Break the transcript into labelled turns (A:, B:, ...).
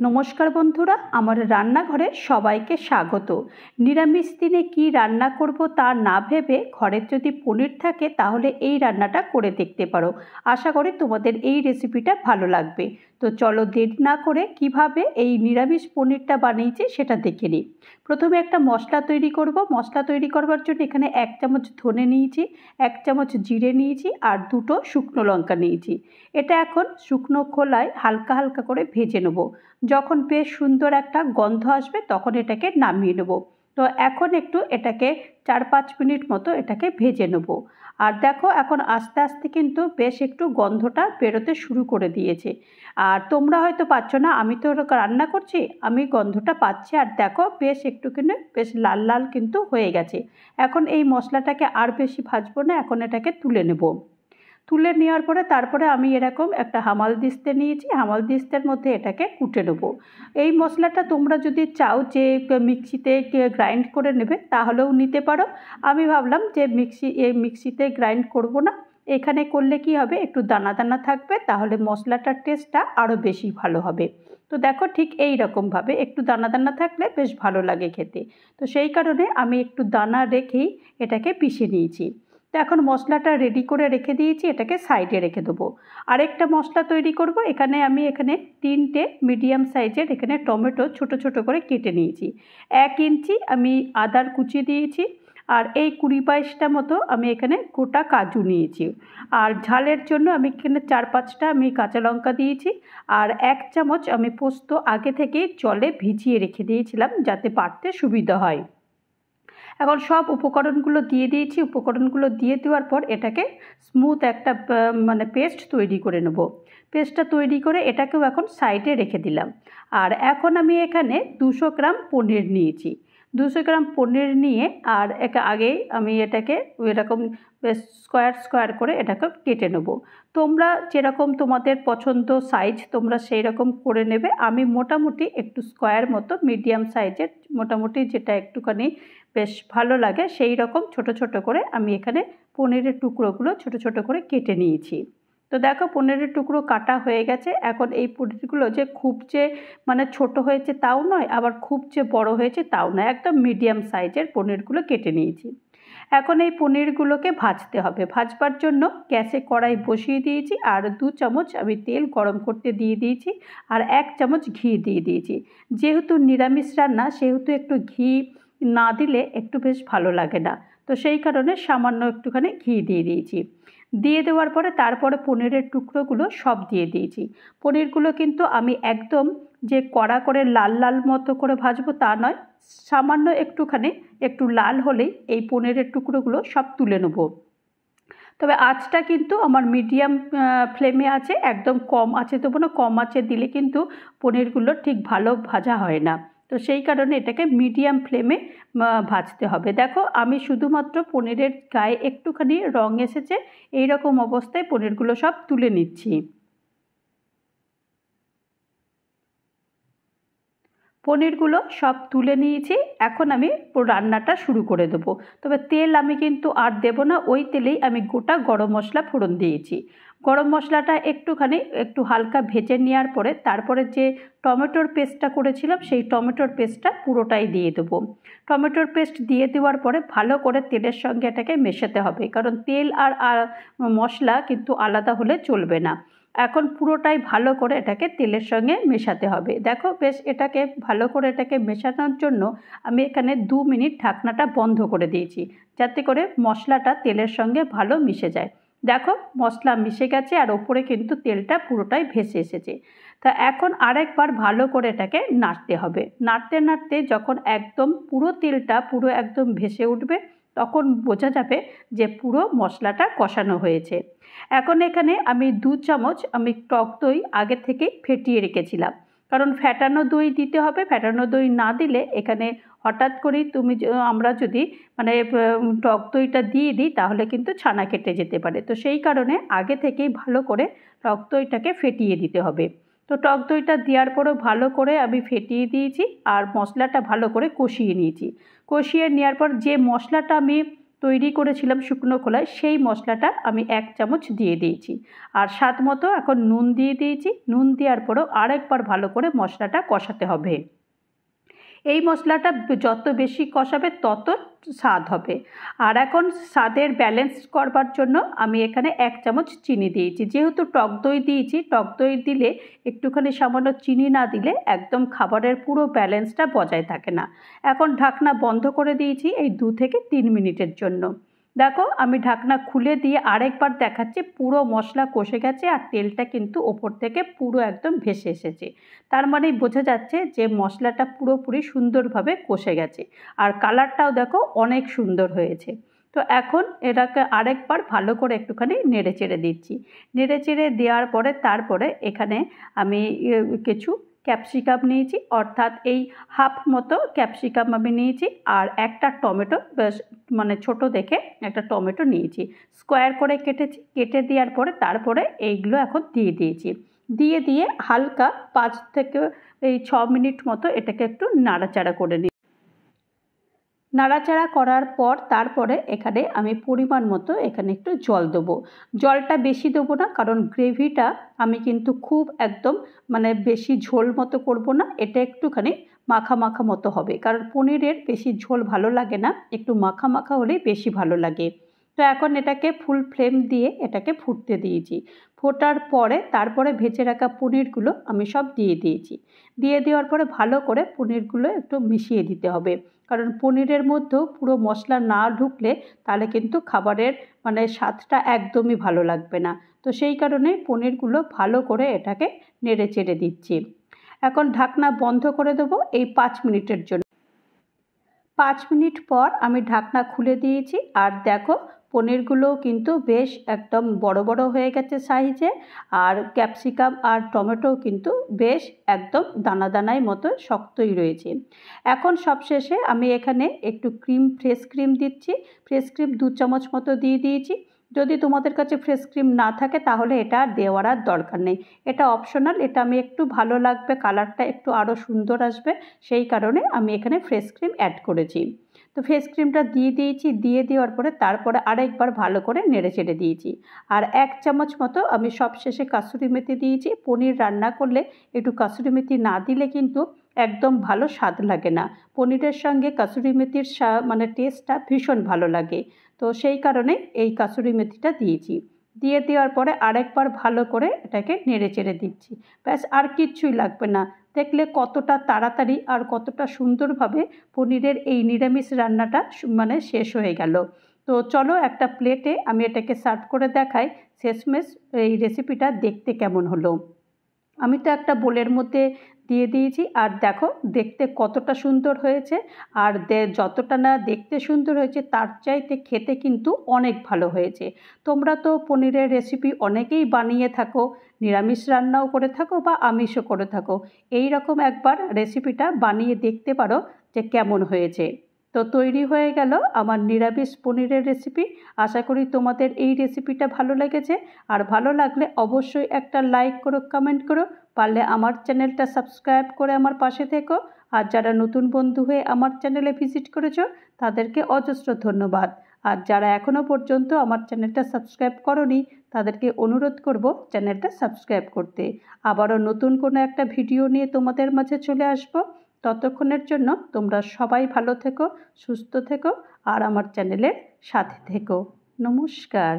A: নমস্কার বন্ধুরা, আমার রান্নাঘরে সবাইকে স্বাগত। নিরামিষ দিনে কি রান্না করব তা না ভেবে ঘরের যদি পনির থাকে তাহলে এই রান্নাটা করে দেখতে পারো। আশা করি তোমাদের এই রেসিপিটা ভালো লাগবে। তো চলো দেরি না করে কিভাবে এই নিরামিষ পনিরটা বানিয়েছি সেটা দেখে নিই। প্রথমে একটা মশলা তৈরি করব। মশলা তৈরি করবার জন্য এখানে 1 চামচ ধনে নিয়েছি, 1 চামচ জিরে নিয়েছি আর 2টো শুকনো লঙ্কা নিয়েছি। এটা এখন শুকনো খোলায় হালকা হালকা করে ভেজে নেব। যখন বেশ সুন্দর একটা গন্ধ আসবে তখন এটাকে নামিয়ে নেব। তো এখন একটু এটাকে 4-5 মিনিট মতো এটাকে ভেজে নেব। আর দেখো এখন আস্তে আস্তে কিন্তু বেশ একটু গন্ধটা বেরোতে শুরু করে দিয়েছে। আর তোমরা হয়তো পাচ্ছ না, আমি তো রান্না করছি, আমি গন্ধটা পাচ্ছি। আর দেখো বেশ একটুখানি বেশ লাল লাল কিন্তু হয়ে গেছে। এখন এই মশলাটাকে আর বেশি ভাজবো না, এখন এটাকে তুলে নেব। তুলে নেওয়ার পরে তারপরে আমি এরকম একটা হামালদিস্তা নিয়েছি, হামালদিস্তার মধ্যে এটাকে কুটে নেবো। এই মশলাটা তোমরা যদি চাও যে মিক্সিতে গ্রাইন্ড করে নেবে তাহলেও নিতে পারো। আমি ভাবলাম যে মিক্সিতে গ্রাইন্ড করব না, এখানে করলে কি হবে, একটু দানা দানা থাকবে, তাহলে মশলাটার টেস্টটা আরও বেশি ভালো হবে। তো দেখো ঠিক এই রকমভাবে একটু দানা দানা থাকলে বেশ ভালো লাগে খেতে। তো সেই কারণে আমি একটু দানা রেখেই এটাকে পিষে নিয়েছি। তো এখন মশলাটা রেডি করে রেখে দিয়েছি, এটাকে সাইডে রেখে দেবো। আরেকটা মশলা তৈরি করব। আমি এখানে 3টে মিডিয়াম সাইজের এখানে টমেটো ছোট ছোট করে কেটে নিয়েছি। 1 ইঞ্চি আমি আদার কুচি দিয়েছি। আর এই 20-22টা মতো আমি এখানে গোটা কাজু নিয়েছি। আর ঝালের জন্য আমি এখানে 4-5টা আমি কাঁচা লঙ্কা দিয়েছি। আর 1 চামচ আমি পোস্ত আগে থেকেই জলে ভিজিয়ে রেখে দিয়েছিলাম যাতে বাটতে সুবিধা হয়। এখন সব উপকরণগুলো দিয়ে দিয়েছি। উপকরণগুলো দিয়ে দেওয়ার পর এটাকে স্মুথ একটা পেস্ট তৈরি করে নেব। পেস্টটা তৈরি করে এটাকেও এখন সাইডে রেখে দিলাম। আর এখন আমি এখানে 200 গ্রাম পনির নিয়েছি। 200 গ্রাম পনির নিয়ে আর আগে আমি এটাকে এরকম স্কোয়ার স্কোয়ার করে এটাকে কেটে নেব। তোমরা যেরকম তোমাদের পছন্দ সাইজ তোমরা সেই রকম করে নেবে। আমি মোটামুটি একটু স্কোয়ার মতো মিডিয়াম সাইজের, মোটামুটি যেটা একটুখানি বেশ ভালো লাগে সেই রকম ছোট ছোট করে আমি এখানে পনিরের টুকরোগুলো ছোট ছোট করে কেটে নিয়েছি। তো দেখো পনিরের টুকরো কাটা হয়ে গেছে। এখন এই পনিরগুলো যে খুব যে ছোট হয়েছে তাও নয়, আবার খুব যে বড় হয়েছে তাও নয়, একদম মিডিয়াম সাইজের পনিরগুলো কেটে নিয়েছি। এখন এই পনিরগুলোকে ভাজতে হবে। ভাজবার জন্য গ্যাসে কড়াই বসিয়ে দিয়েছি আর 2 চামচ আমি তেল গরম করতে দিয়ে দিয়েছি আর 1 চামচ ঘি দিয়ে দিয়েছি। যেহেতু নিরামিষ রান্না সেহেতু একটু ঘি না দিলে একটু বেশ ভালো লাগে না, তো সেই কারণে সামান্য একটুখানি ঘি দিয়ে দিয়েছি। দিয়ে দেওয়ার পরে তারপরে পনিরের টুকরোগুলো সব দিয়ে দিয়েছি। পনিরগুলো কিন্তু আমি একদম যে কড়া করে লাল লাল মতো করে ভাজবো তা নয়, সামান্য একটুখানি একটু লাল হলেই এই পনিরের টুকরোগুলো সব তুলে নেব। তবে আঁচটা কিন্তু আমার মিডিয়াম ফ্লেমে আছে, একদম কম আঁচে দেবো না। কম আঁচে দিলে কিন্তু পনিরগুলো ঠিক ভালো ভাজা হয় না। তো সেই কারণে এটাকে মিডিয়াম ফ্লেমে ভাজতে হবে। দেখো আমি শুধুমাত্র পনিরের গায়ে একটুখানি রং এসেছে, এই রকম অবস্থায় পনিরগুলো সব তুলে নিচ্ছি। পনিরগুলো সব তুলে নিয়েছি। এখন আমি রান্নাটা শুরু করে দেবো। তবে তেল আমি কিন্তু আর দেবো না, ওই তেলেই আমি গোটা গরম মশলা ফোড়ন দিয়েছি। গরম মশলাটা একটু হালকা ভেজে নেওয়ার পরে তারপরে যে টমেটোর পেস্টটা করেছিলাম সেই টমেটোর পেস্টটা পুরোটাই দিয়ে দেবো। টমেটোর পেস্ট দিয়ে দেওয়ার পরে ভালো করে তেলের সঙ্গে এটাকে মেশাতে হবে, কারণ তেল আর মশলা কিন্তু আলাদা হলে চলবে না। এখন পুরোটাই ভালো করে এটাকে তেলের সঙ্গে মেশাতে হবে। দেখো বেশ এটাকে ভালো করে এটাকে মেশানোর জন্য আমি এখানে 2 মিনিট ঢাকনাটা বন্ধ করে দিয়েছি, যাতে করে মশলাটা তেলের সঙ্গে ভালো মিশে যায়। দেখো মশলা মিশে গেছে আর ওপরে কিন্তু তেলটা পুরোটাই ভেসে এসেছে। তা এখন আরেকবার ভালো করে এটাকে নাড়তে হবে। নাড়তে নাড়তে যখন একদম পুরো তেলটা পুরো একদম ভেসে উঠবে তখন বোঝা যাবে যে পুরো মশলাটা কষানো হয়েছে। এখন এখানে আমি 2 চামচ আমি টক দই আগে থেকেই ফেটিয়ে রেখেছিলাম, কারণ ফ্যাটানো দই দিতে হবে। ফ্যাটানো দই না দিলে এখানে হঠাৎ করেই আমরা যদি টক দইটা দিয়ে দিই তাহলে কিন্তু ছানা কেটে যেতে পারে। তো সেই কারণে আগে থেকেই ভালো করে টক দইটাকে ফেটিয়ে দিতে হবে। তো টক দইটা দেওয়ার পরেও ভালো করে আমি ফেটিয়ে দিয়েছি আর মশলাটা ভালো করে কষিয়ে নিয়েছি। কষিয়ে নেওয়ার পর যে মশলাটা আমি তৈরি করেছিলাম শুকনো খোলায়, সেই মশলাটা আমি 1 চামচ দিয়ে দিয়েছি। আর স্বাদ মতো এখন নুন দিয়ে দিয়েছি। নুন দেওয়ার পরেও আরেকবার ভালো করে মশলাটা কষাতে হবে। এই মশলাটা যত বেশি কষাবে তত স্বাদ হবে। আর এখন স্বাদের ব্যালেন্স করবার জন্য আমি এখানে 1 চামচ চিনি দিয়েছি। যেহেতু টক দই দিয়েছি, টক দই দিলে একটুখানি সামান্য চিনি না দিলে একদম খাবারের পুরো ব্যালেন্সটা বজায় থাকে না। এখন ঢাকনা বন্ধ করে দিয়েছি এই 2 থেকে 3 মিনিটের জন্য। দেখো আমি ঢাকনা খুলে দিয়ে আরেকবার দেখাচ্ছি, পুরো মশলা কষে গেছে আর তেলটা কিন্তু ওপর থেকে পুরো একদম ভেসে এসেছে। তার মানেই বোঝা যাচ্ছে যে মশলাটা পুরোপুরি সুন্দরভাবে কষে গেছে আর কালারটাও দেখো অনেক সুন্দর হয়েছে। তো এখন এটাকে আরেকবার ভালো করে একটুখানি নেড়ে চেড়ে দিচ্ছি। নেড়ে চেড়ে দেওয়ার পরে তারপরে এখানে আমি কিছু ক্যাপসিকাম নিয়েছি, অর্থাৎ এই হাফ মতো ক্যাপসিকাম আমি নিয়েছি আর একটা টমেটো, বেশ মানে ছোট দেখে একটা টমেটো নিয়েছি, স্কোয়ার করে কেটেছি। কেটে দেওয়ার পরে তারপরে এইগুলো এখন দিয়ে দিয়েছি। দিয়ে হালকা 5 থেকে 6 মিনিট মতো এটাকে একটু নাড়াচাড়া করে নিই। নাড়াচাড়া করার পর তারপরে এখানে আমি পরিমাণ মতো এখানে একটু জল দেবো। জলটা বেশি দেবো না, কারণ গ্রেভিটা আমি কিন্তু খুব একদম মানে বেশি ঝোল মতো করব না, এটা একটুখানি মাখা মাখা মতো হবে, কারণ পনিরের বেশি ঝোল ভালো লাগে না, একটু মাখা মাখা হলেই বেশি ভালো লাগে। তো এখন এটাকে ফুল ফ্লেম দিয়ে এটাকে ফুটতে দিয়েছি। ফোটার পরে তারপরে ভেজে রাখা পনিরগুলো আমি সব দিয়ে দিয়েছি। দিয়ে দেওয়ার পরে ভালো করে পনিরগুলো একটু মিশিয়ে দিতে হবে, কারণ পনিরের মধ্যেও পুরো মশলা না ঢুকলে তাহলে কিন্তু খাবারের মানে স্বাদটা একদমই ভালো লাগবে না। তো সেই কারণে পনিরগুলো ভালো করে এটাকে নেড়ে চেড়ে দিচ্ছি। এখন ঢাকনা বন্ধ করে দেবো এই 5 মিনিটের জন্য। 5 মিনিট পর আমি ঢাকনা খুলে দিয়েছি আর দেখো পনিরগুলোও কিন্তু বেশ একদম বড় বড় হয়ে গেছে সাইজে, আর ক্যাপসিকাম আর টমেটোও কিন্তু বেশ একদম দানা দানায় মতো শক্তই রয়েছে। এখন সবশেষে আমি এখানে একটু ফ্রেশ ক্রিম দিচ্ছি। ফ্রেশ ক্রিম 2 চামচ মতো দিয়ে দিয়েছি। যদি তোমাদের কাছে ফ্রেশ ক্রিম না থাকে তাহলে এটা দেওয়ার আর দরকার নেই, এটা অপশনাল। এটা আমি একটু ভালো লাগবে, কালারটা একটু আরও সুন্দর আসবে, সেই কারণে আমি এখানে ফ্রেশ ক্রিম অ্যাড করেছি। তো ফেস ক্রিমটা দিয়ে দিয়েছি। দিয়ে দেওয়ার পরে তারপরে আরেকবার ভালো করে নেড়ে চেড়ে দিয়েছি। আর 1 চামচ মতো আমি সবশেষে কাসুরি মেথি দিয়েছি। পনির রান্না করলে একটু কাসুরি মেথি না দিলে কিন্তু একদম ভালো স্বাদ লাগে না। পনিরের সঙ্গে কাসুরি মেথির মানে টেস্টটা ভীষণ ভালো লাগে। তো সেই কারণে এই কাসুরি মেথিটা দিয়েছি। দিয়ে দেওয়ার পরে আরেকবার ভালো করে এটাকে নেড়ে চেড়ে দিচ্ছি। ব্যাস, আর কিচ্ছুই লাগবে না। দেখলে কতটা তাড়াতাড়ি আর কতটা সুন্দরভাবে পনিরের এই নিরামিষ রান্নাটা মানে শেষ হয়ে গেল। তো চলো একটা প্লেটে আমি এটাকে সার্ভ করে দেখাই শেষমেশ এই রেসিপিটা দেখতে কেমন হলো। আমি তো একটা বোলের মধ্যে দিয়ে দিয়েছি আর দেখো দেখতে কতটা সুন্দর হয়েছে। আর যতটা না দেখতে সুন্দর হয়েছে তার চাইতে খেতে কিন্তু অনেক ভালো হয়েছে। তোমরা তো পনিরের রেসিপি অনেকেই বানিয়ে থাকো, নিরামিষ রান্নাও করে থাকো বা আমিষও করে থাকো। এই রকম একবার রেসিপিটা বানিয়ে দেখতে পারো যে কেমন হয়েছে। তো তৈরি হয়ে গেল আমার নিরামিষ পনিরের রেসিপি। আশা করি তোমাদের এই রেসিপিটা ভালো লেগেছে। আর ভালো লাগলে অবশ্যই একটা লাইক করো, কমেন্ট করো, পারলে আমার চ্যানেলটা সাবস্ক্রাইব করে আমার পাশে থেকো। আর যারা নতুন বন্ধু হয়ে আমার চ্যানেলে ভিজিট করেছো তাদেরকে অজস্র ধন্যবাদ। আর যারা এখনও পর্যন্ত আমার চ্যানেলটা সাবস্ক্রাইব করোনি তাদেরকে অনুরোধ করব চ্যানেলটা সাবস্ক্রাইব করতে। আবারও নতুন কোনো একটা ভিডিও নিয়ে তোমাদের মাঝে চলে আসব। ততক্ষণের জন্য তোমরা সবাই ভালো থেকো, সুস্থ থেকো আর আমার চ্যানেলের সাথে থেকো। নমস্কার।